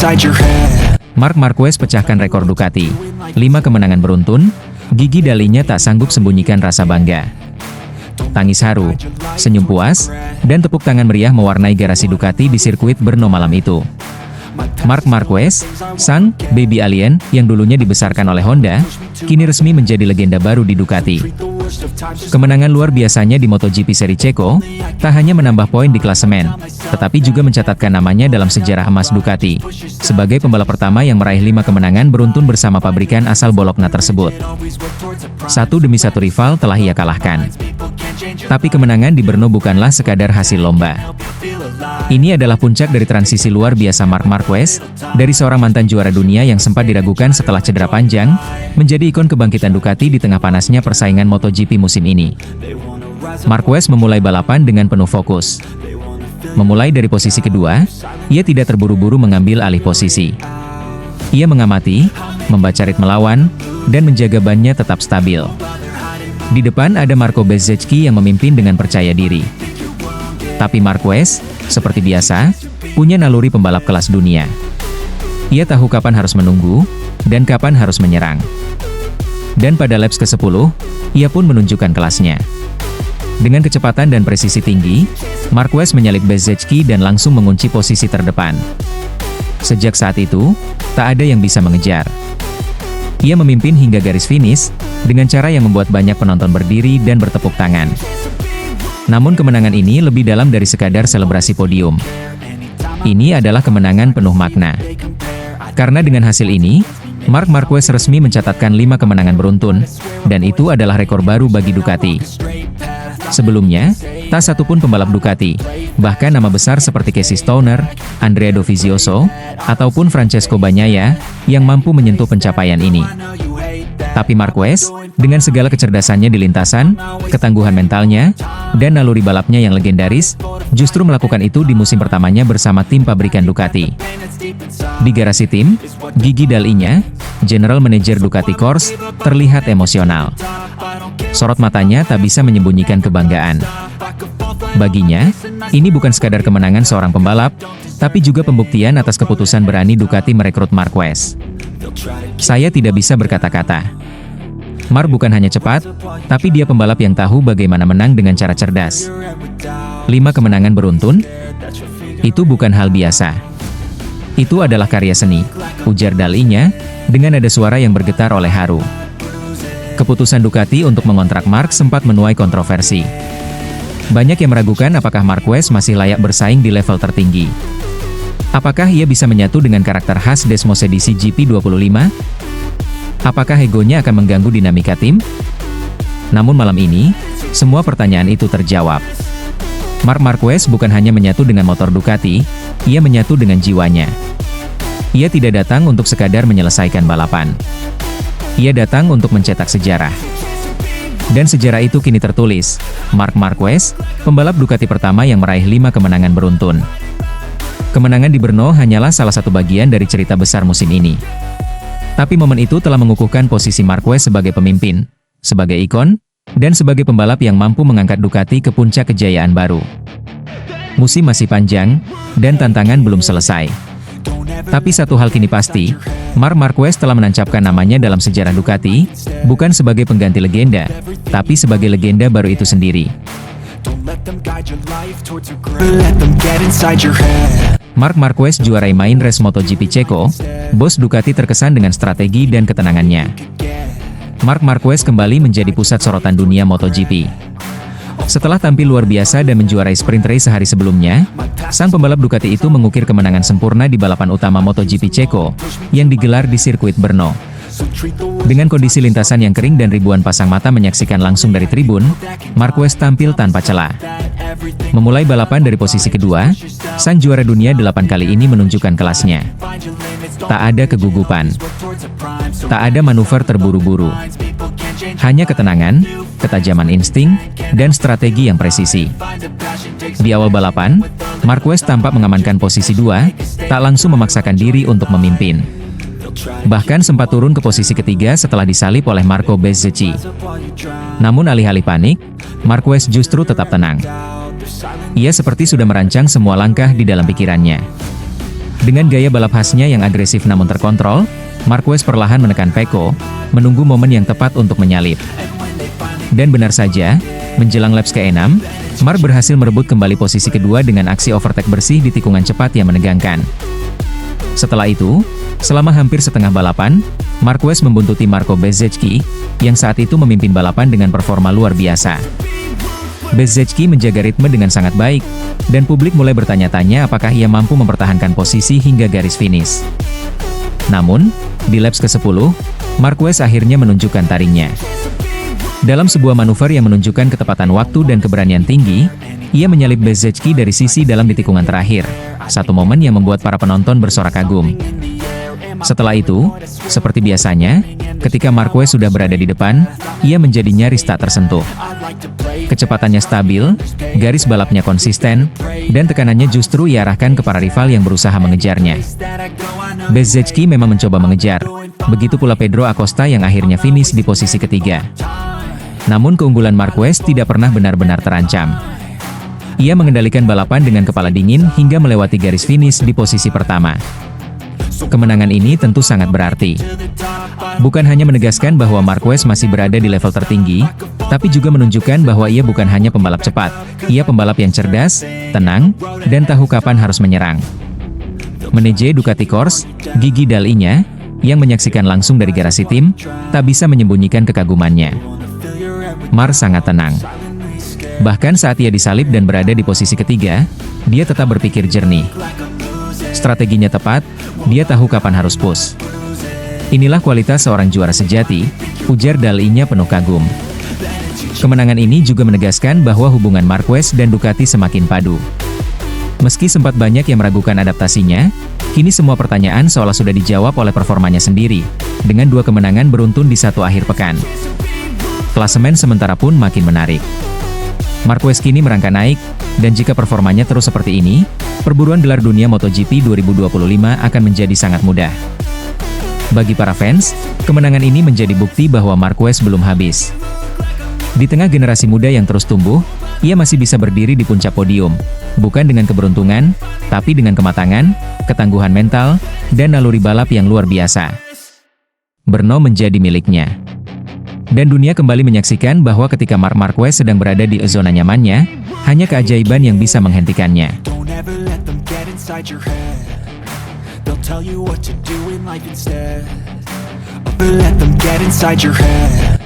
inside your head. Marc Marquez pecahkan rekor Ducati. 5 kemenangan beruntun, gigi dalinya tak sanggup sembunyikan rasa bangga. Tangis haru, senyum puas, dan tepuk tangan meriah mewarnai garasi Ducati di sirkuit Brno malam itu. Marc Marquez, sang baby alien yang dulunya dibesarkan oleh Honda, kini resmi menjadi legenda baru di Ducati. Kemenangan luar biasanya di MotoGP seri Ceko, tak hanya menambah poin di klasemen, tetapi juga mencatatkan namanya dalam sejarah emas Ducati, sebagai pembalap pertama yang meraih 5 kemenangan beruntun bersama pabrikan asal Bologna tersebut. Satu demi satu rival telah ia kalahkan. Tapi kemenangan di Brno bukanlah sekadar hasil lomba. Ini adalah puncak dari transisi luar biasa Marc Marquez, dari seorang mantan juara dunia yang sempat diragukan setelah cedera panjang, menjadi ikon kebangkitan Ducati di tengah panasnya persaingan MotoGP musim ini. Marquez memulai balapan dengan penuh fokus. Memulai dari posisi kedua, ia tidak terburu-buru mengambil alih posisi. Ia mengamati, membaca ritme lawan, dan menjaga bannya tetap stabil. Di depan ada Marco Bezzecchi yang memimpin dengan percaya diri. Tapi Marquez, seperti biasa, punya naluri pembalap kelas dunia. Ia tahu kapan harus menunggu, dan kapan harus menyerang. Dan pada laps ke-10, ia pun menunjukkan kelasnya. Dengan kecepatan dan presisi tinggi, Marquez menyalip Bezzecchi dan langsung mengunci posisi terdepan. Sejak saat itu, tak ada yang bisa mengejar. Ia memimpin hingga garis finish, dengan cara yang membuat banyak penonton berdiri dan bertepuk tangan. Namun kemenangan ini lebih dalam dari sekadar selebrasi podium. Ini adalah kemenangan penuh makna. Karena dengan hasil ini, Marc Marquez resmi mencatatkan 5 kemenangan beruntun, dan itu adalah rekor baru bagi Ducati. Sebelumnya, tak satupun pembalap Ducati, bahkan nama besar seperti Casey Stoner, Andrea Dovizioso, ataupun Francesco Bagnaia, yang mampu menyentuh pencapaian ini. Tapi Marquez, dengan segala kecerdasannya di lintasan, ketangguhan mentalnya, dan naluri balapnya yang legendaris, justru melakukan itu di musim pertamanya bersama tim pabrikan Ducati. Di garasi tim, gigi dalinya, General Manager Ducati Corse, terlihat emosional. Sorot matanya tak bisa menyembunyikan kebanggaan. Baginya, ini bukan sekadar kemenangan seorang pembalap, tapi juga pembuktian atas keputusan berani Ducati merekrut Marquez. Saya tidak bisa berkata-kata. Marc bukan hanya cepat, tapi dia pembalap yang tahu bagaimana menang dengan cara cerdas. 5 kemenangan beruntun? Itu bukan hal biasa. Itu adalah karya seni, ujar dalinya, dengan nada suara yang bergetar oleh haru. Keputusan Ducati untuk mengontrak Marc sempat menuai kontroversi. Banyak yang meragukan apakah Marquez masih layak bersaing di level tertinggi. Apakah ia bisa menyatu dengan karakter khas Desmos edisi GP25? Apakah egonya akan mengganggu dinamika tim? Namun malam ini, semua pertanyaan itu terjawab. Marc Marquez bukan hanya menyatu dengan motor Ducati, ia menyatu dengan jiwanya. Ia tidak datang untuk sekadar menyelesaikan balapan. Ia datang untuk mencetak sejarah. Dan sejarah itu kini tertulis, Marc Marquez, pembalap Ducati pertama yang meraih 5 kemenangan beruntun. Kemenangan di Brno hanyalah salah satu bagian dari cerita besar musim ini. Tapi momen itu telah mengukuhkan posisi Marquez sebagai pemimpin, sebagai ikon, dan sebagai pembalap yang mampu mengangkat Ducati ke puncak kejayaan baru. Musim masih panjang, dan tantangan belum selesai. Tapi satu hal kini pasti, Marc Marquez telah menancapkan namanya dalam sejarah Ducati, bukan sebagai pengganti legenda, tapi sebagai legenda baru itu sendiri. Marc Marquez juarai main race MotoGP Ceko, bos Ducati terkesan dengan strategi dan ketenangannya. Marc Marquez kembali menjadi pusat sorotan dunia MotoGP. Setelah tampil luar biasa dan menjuarai sprint race sehari sebelumnya, sang pembalap Ducati itu mengukir kemenangan sempurna di balapan utama MotoGP Ceko, yang digelar di sirkuit Brno. Dengan kondisi lintasan yang kering dan ribuan pasang mata menyaksikan langsung dari tribun, Marquez tampil tanpa celah. Memulai balapan dari posisi kedua, sang juara dunia 8 kali ini menunjukkan kelasnya. Tak ada kegugupan. Tak ada manuver terburu-buru. Hanya ketenangan, ketajaman insting, dan strategi yang presisi. Di awal balapan, Marquez tampak mengamankan posisi 2, tak langsung memaksakan diri untuk memimpin. Bahkan sempat turun ke posisi ketiga setelah disalip oleh Marco Bezzecchi. Namun alih-alih panik, Marquez justru tetap tenang. Ia seperti sudah merancang semua langkah di dalam pikirannya. Dengan gaya balap khasnya yang agresif namun terkontrol, Marquez perlahan menekan Pecco, menunggu momen yang tepat untuk menyalip. Dan benar saja, menjelang laps ke-6, Mark berhasil merebut kembali posisi kedua dengan aksi overtake bersih di tikungan cepat yang menegangkan. Setelah itu, selama hampir setengah balapan, Marquez membuntuti Marco Bezzecchi, yang saat itu memimpin balapan dengan performa luar biasa. Bezzecchi menjaga ritme dengan sangat baik, dan publik mulai bertanya-tanya apakah ia mampu mempertahankan posisi hingga garis finish. Namun, di laps ke-10, Marquez akhirnya menunjukkan taringnya. Dalam sebuah manuver yang menunjukkan ketepatan waktu dan keberanian tinggi, ia menyalip Bezzecchi dari sisi dalam di tikungan terakhir, satu momen yang membuat para penonton bersorak kagum. Setelah itu, seperti biasanya, ketika Marquez sudah berada di depan, ia menjadi nyaris tak tersentuh. Kecepatannya stabil, garis balapnya konsisten, dan tekanannya justru diarahkan ke para rival yang berusaha mengejarnya. Bezzecchi memang mencoba mengejar, begitu pula Pedro Acosta yang akhirnya finish di posisi ketiga. Namun keunggulan Marquez tidak pernah benar-benar terancam. Ia mengendalikan balapan dengan kepala dingin hingga melewati garis finish di posisi pertama. Kemenangan ini tentu sangat berarti. Bukan hanya menegaskan bahwa Marquez masih berada di level tertinggi, tapi juga menunjukkan bahwa ia bukan hanya pembalap cepat, ia pembalap yang cerdas, tenang, dan tahu kapan harus menyerang. Manajer Ducati Corse, Gigi Dall'Igna, yang menyaksikan langsung dari garasi tim, tak bisa menyembunyikan kekagumannya. Mark sangat tenang. Bahkan saat ia disalip dan berada di posisi ketiga, dia tetap berpikir jernih. Strateginya tepat, dia tahu kapan harus push. Inilah kualitas seorang juara sejati, ujar Dall'Igna penuh kagum. Kemenangan ini juga menegaskan bahwa hubungan Marquez dan Ducati semakin padu. Meski sempat banyak yang meragukan adaptasinya, kini semua pertanyaan seolah sudah dijawab oleh performanya sendiri, dengan 2 kemenangan beruntun di satu akhir pekan. Klasemen sementara pun makin menarik. Marquez kini merangkak naik, dan jika performanya terus seperti ini, perburuan gelar dunia MotoGP 2025 akan menjadi sangat mudah. Bagi para fans, kemenangan ini menjadi bukti bahwa Marquez belum habis. Di tengah generasi muda yang terus tumbuh, ia masih bisa berdiri di puncak podium, bukan dengan keberuntungan, tapi dengan kematangan, ketangguhan mental, dan naluri balap yang luar biasa. Brno menjadi miliknya. Dan dunia kembali menyaksikan bahwa ketika Marc Marquez sedang berada di zona nyamannya, hanya keajaiban yang bisa menghentikannya.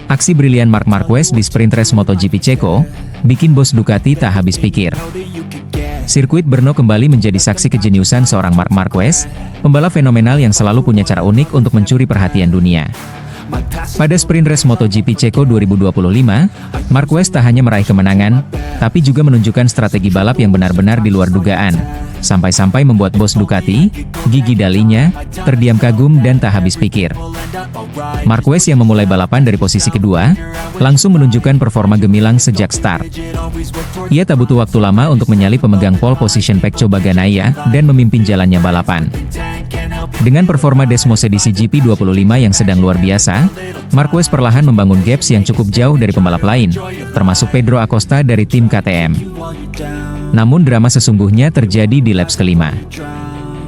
Aksi brilian Marc Marquez di sprint race MotoGP Ceko, bikin bos Ducati tak habis pikir. Sirkuit Brno kembali menjadi saksi kejeniusan seorang Marc Marquez, pembalap fenomenal yang selalu punya cara unik untuk mencuri perhatian dunia. Pada sprint race MotoGP Ceko 2025, Marquez tak hanya meraih kemenangan, tapi juga menunjukkan strategi balap yang benar-benar di luar dugaan. Sampai-sampai membuat bos Ducati, Gigi Dall'Igna, terdiam kagum dan tak habis pikir. Marquez yang memulai balapan dari posisi kedua, langsung menunjukkan performa gemilang sejak start. Ia tak butuh waktu lama untuk menyalip pemegang pole position Pecco Bagnaia dan memimpin jalannya balapan. Dengan performa Desmosedici GP25 yang sedang luar biasa, Marquez perlahan membangun gaps yang cukup jauh dari pembalap lain, termasuk Pedro Acosta dari tim KTM. Namun drama sesungguhnya terjadi di laps kelima.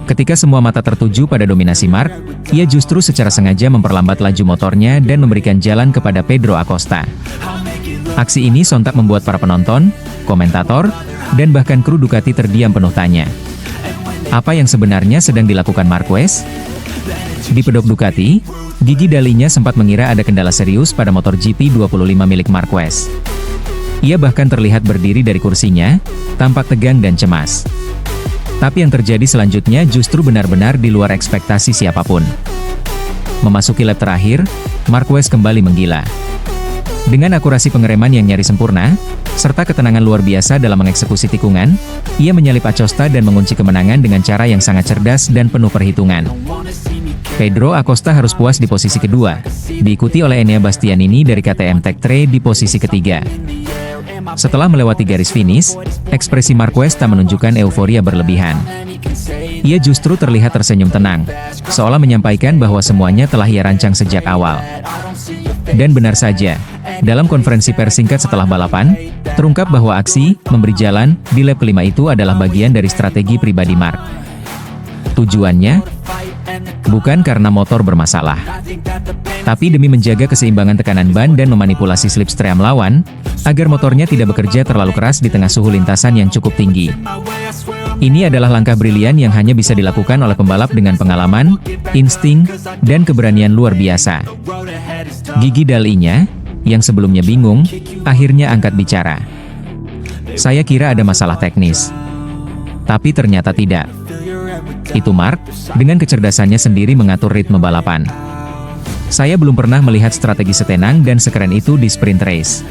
Ketika semua mata tertuju pada dominasi Marc, ia justru secara sengaja memperlambat laju motornya dan memberikan jalan kepada Pedro Acosta. Aksi ini sontak membuat para penonton, komentator, dan bahkan kru Ducati terdiam penuh tanya. Apa yang sebenarnya sedang dilakukan Marquez? Di pedok Ducati, Gigi Dall'Igna sempat mengira ada kendala serius pada motor GP25 milik Marquez. Ia bahkan terlihat berdiri dari kursinya, tampak tegang dan cemas. Tapi yang terjadi selanjutnya justru benar-benar di luar ekspektasi siapapun. Memasuki lap terakhir, Marquez kembali menggila. Dengan akurasi pengereman yang nyaris sempurna, serta ketenangan luar biasa dalam mengeksekusi tikungan, ia menyalip Acosta dan mengunci kemenangan dengan cara yang sangat cerdas dan penuh perhitungan. Pedro Acosta harus puas di posisi kedua, diikuti oleh Enea Bastianini dari KTM Tech3 di posisi ketiga. Setelah melewati garis finish, ekspresi Marquez tak menunjukkan euforia berlebihan. Ia justru terlihat tersenyum tenang, seolah menyampaikan bahwa semuanya telah ia rancang sejak awal. Dan benar saja, dalam konferensi pers singkat setelah balapan, terungkap bahwa aksi memberi jalan di lap kelima itu adalah bagian dari strategi pribadi Marc. Tujuannya bukan karena motor bermasalah, tapi demi menjaga keseimbangan tekanan ban dan memanipulasi slipstream lawan, agar motornya tidak bekerja terlalu keras di tengah suhu lintasan yang cukup tinggi. Ini adalah langkah brilian yang hanya bisa dilakukan oleh pembalap dengan pengalaman, insting, dan keberanian luar biasa. Gigi Dalinya, yang sebelumnya bingung, akhirnya angkat bicara. Saya kira ada masalah teknis. Tapi ternyata tidak. Itu Mark, dengan kecerdasannya sendiri mengatur ritme balapan. Saya belum pernah melihat strategi setenang dan sekeren itu di sprint race.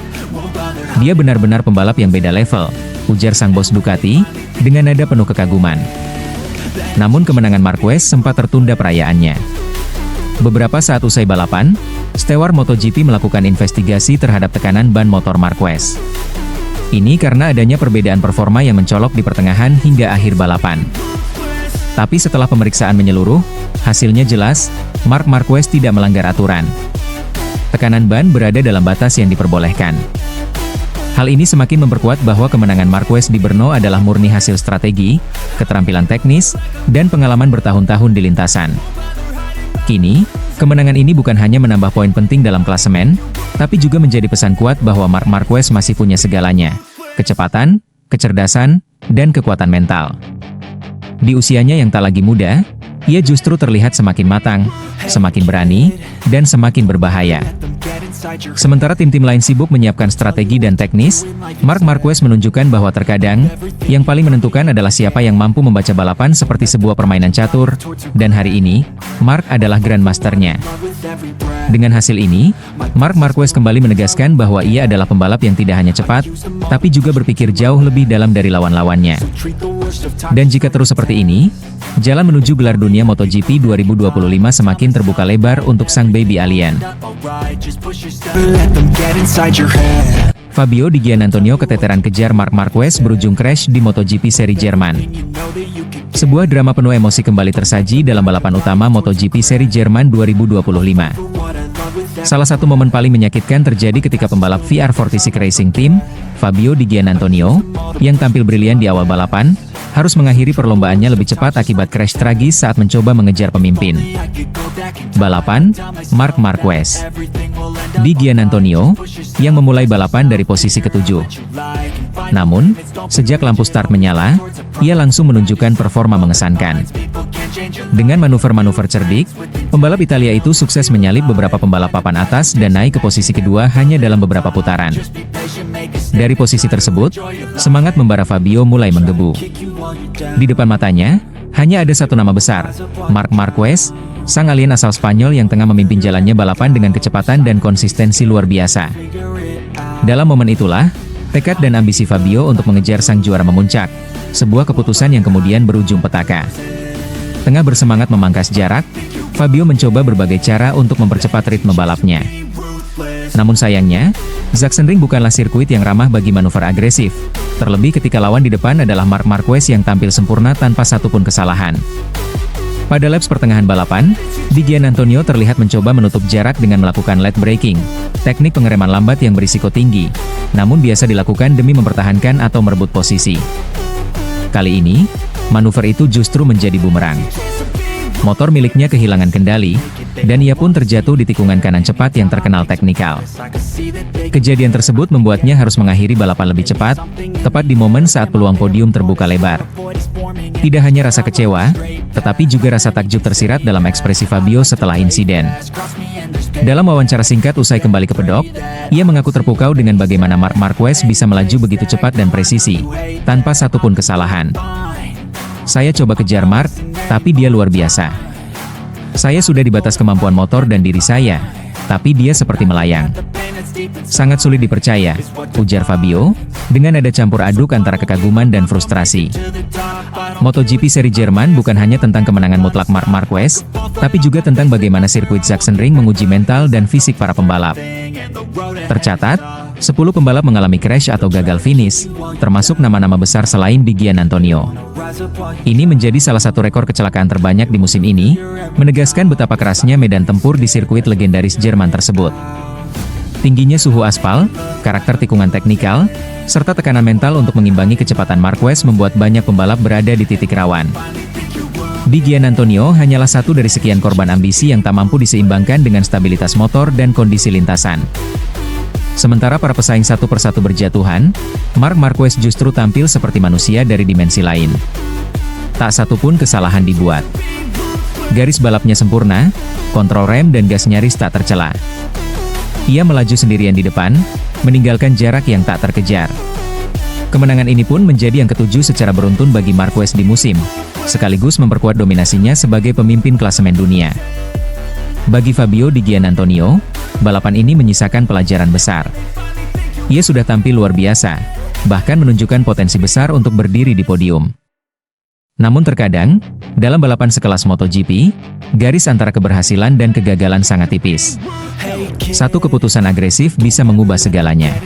Dia benar-benar pembalap yang beda level, ujar sang bos Ducati, dengan nada penuh kekaguman. Namun kemenangan Marquez sempat tertunda perayaannya. Beberapa saat usai balapan, steward MotoGP melakukan investigasi terhadap tekanan ban motor Marquez. Ini karena adanya perbedaan performa yang mencolok di pertengahan hingga akhir balapan. Tapi setelah pemeriksaan menyeluruh, hasilnya jelas, Marc Marquez tidak melanggar aturan. Tekanan ban berada dalam batas yang diperbolehkan. Hal ini semakin memperkuat bahwa kemenangan Marquez di Brno adalah murni hasil strategi, keterampilan teknis, dan pengalaman bertahun-tahun di lintasan. Kini, kemenangan ini bukan hanya menambah poin penting dalam klasemen, tapi juga menjadi pesan kuat bahwa Marc Marquez masih punya segalanya: kecepatan, kecerdasan, dan kekuatan mental. Di usianya yang tak lagi muda, ia justru terlihat semakin matang, semakin berani, dan semakin berbahaya. Sementara tim-tim lain sibuk menyiapkan strategi dan teknis, Marc Marquez menunjukkan bahwa terkadang, yang paling menentukan adalah siapa yang mampu membaca balapan seperti sebuah permainan catur, dan hari ini, Marc adalah Grandmasternya. Dengan hasil ini, Marc Marquez kembali menegaskan bahwa ia adalah pembalap yang tidak hanya cepat, tapi juga berpikir jauh lebih dalam dari lawan-lawannya. Dan jika terus seperti ini, jalan menuju gelar dunia MotoGP 2025 semakin terbuka lebar untuk sang baby alien. Fabio Di Giannantonio keteteran kejar Marc Marquez berujung crash di MotoGP seri Jerman. Sebuah drama penuh emosi kembali tersaji dalam balapan utama MotoGP seri Jerman 2025. Salah satu momen paling menyakitkan terjadi ketika pembalap VR46 Racing Team, Fabio Di Giannantonio, yang tampil brilian di awal balapan, harus mengakhiri perlombaannya lebih cepat akibat crash tragis saat mencoba mengejar pemimpin balapan, Marc Marquez. Di Giannantonio, yang memulai balapan dari posisi ketujuh. Namun, sejak lampu start menyala, ia langsung menunjukkan performa mengesankan. Dengan manuver-manuver cerdik, pembalap Italia itu sukses menyalip beberapa pembalap papan atas dan naik ke posisi kedua hanya dalam beberapa putaran. Dari posisi tersebut, semangat membara Fabio mulai menggebu. Di depan matanya, hanya ada satu nama besar, Marc Marquez, sang alien asal Spanyol yang tengah memimpin jalannya balapan dengan kecepatan dan konsistensi luar biasa. Dalam momen itulah, tekad dan ambisi Fabio untuk mengejar sang juara memuncak, sebuah keputusan yang kemudian berujung petaka. Tengah bersemangat memangkas jarak, Fabio mencoba berbagai cara untuk mempercepat ritme balapnya. Namun sayangnya, Sachsenring bukanlah sirkuit yang ramah bagi manuver agresif, terlebih ketika lawan di depan adalah Marc Marquez yang tampil sempurna tanpa satupun kesalahan. Pada laps pertengahan balapan, Di Giannantonio terlihat mencoba menutup jarak dengan melakukan late braking, teknik pengereman lambat yang berisiko tinggi, namun biasa dilakukan demi mempertahankan atau merebut posisi. Kali ini, manuver itu justru menjadi bumerang. Motor miliknya kehilangan kendali, dan ia pun terjatuh di tikungan kanan cepat yang terkenal teknikal. Kejadian tersebut membuatnya harus mengakhiri balapan lebih cepat, tepat di momen saat peluang podium terbuka lebar. Tidak hanya rasa kecewa, tetapi juga rasa takjub tersirat dalam ekspresi Fabio setelah insiden. Dalam wawancara singkat usai kembali ke pedok, ia mengaku terpukau dengan bagaimana Marc Marquez bisa melaju begitu cepat dan presisi, tanpa satupun kesalahan. Saya coba kejar Marc, tapi dia luar biasa. Saya sudah di batas kemampuan motor dan diri saya, tapi dia seperti melayang. Sangat sulit dipercaya, ujar Fabio, dengan nada campur aduk antara kekaguman dan frustrasi. MotoGP seri Jerman bukan hanya tentang kemenangan mutlak Marc Marquez, tapi juga tentang bagaimana sirkuit Sachsenring menguji mental dan fisik para pembalap. Tercatat, 10 pembalap mengalami crash atau gagal finish, termasuk nama-nama besar selain Di Giannantonio. Ini menjadi salah satu rekor kecelakaan terbanyak di musim ini, menegaskan betapa kerasnya medan tempur di sirkuit legendaris Jerman tersebut. Tingginya suhu aspal, karakter tikungan teknikal, serta tekanan mental untuk mengimbangi kecepatan Marquez membuat banyak pembalap berada di titik rawan. Di Gian Antonio hanyalah satu dari sekian korban ambisi yang tak mampu diseimbangkan dengan stabilitas motor dan kondisi lintasan. Sementara para pesaing satu persatu berjatuhan, Marc Marquez justru tampil seperti manusia dari dimensi lain. Tak satu pun kesalahan dibuat. Garis balapnya sempurna, kontrol rem dan gas nyaris tak tercela. Ia melaju sendirian di depan, meninggalkan jarak yang tak terkejar. Kemenangan ini pun menjadi yang ketujuh secara beruntun bagi Marquez di musim, sekaligus memperkuat dominasinya sebagai pemimpin klasemen dunia. Bagi Fabio Di Gian Antonio, balapan ini menyisakan pelajaran besar. Ia sudah tampil luar biasa, bahkan menunjukkan potensi besar untuk berdiri di podium. Namun terkadang, dalam balapan sekelas MotoGP, garis antara keberhasilan dan kegagalan sangat tipis. Satu keputusan agresif bisa mengubah segalanya.